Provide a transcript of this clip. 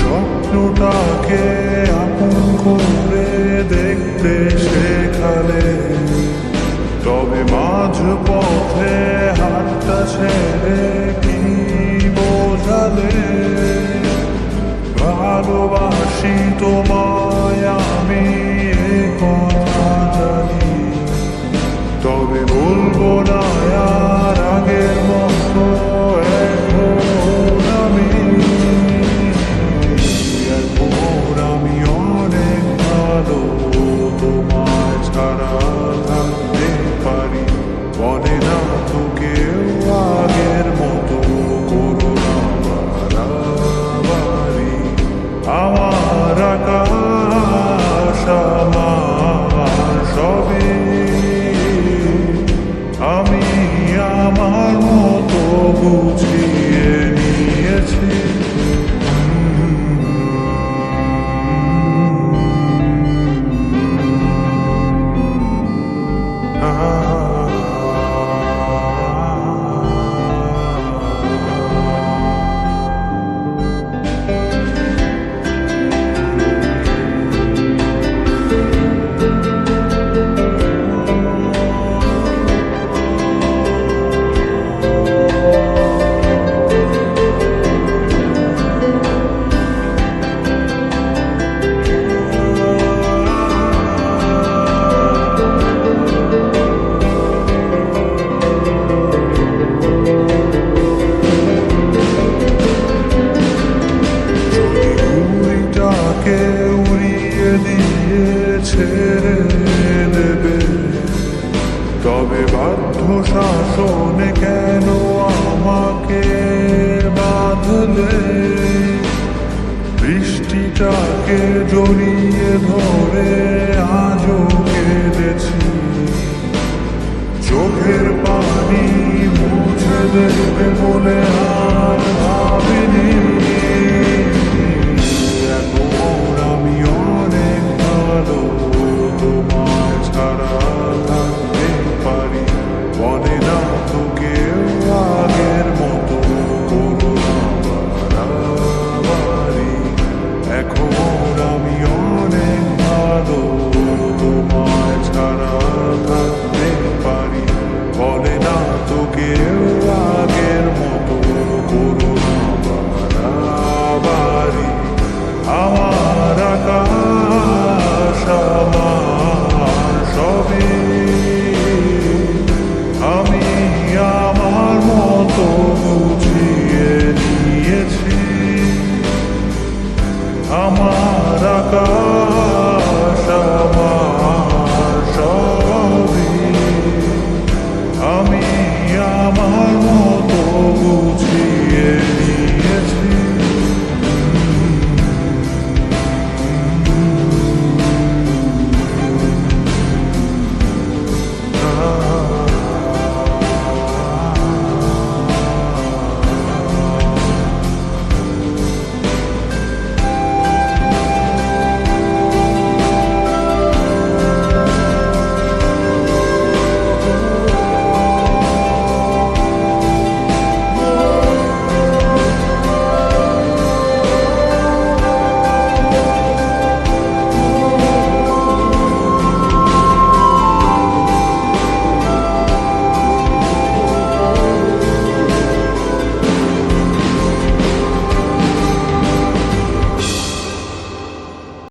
স্বপ্নটাকে আপন করে দেখতে শেখালে, তবে মাঝ পথে হাতটা ছেড়ে কি বোঝালে? ভালোবাসি তোমায় আমি এ কথা জানি, তবে বলবো না আর আগের মতো এখন আমি অনেক ভালো তোমায় ছাড়া থাকতে পারি। বলে না তো কেউ আগের মতো করো না বাড়াবাড়ি। আমার আকাশ আমার সবই আমি আমার মতো বুঝিয়ে নিয়েছি। উড়িয়ে দিয়ে ছেড়ে দেবে, তবে বাধ্য শাসনে কেন আমাকে বাঁধলে? বৃষ্টিটাকে জড়িয়ে ধরে আজও কেঁদেছি, চোখের পানি মুছে দেবে বলে আর ভাবিনি।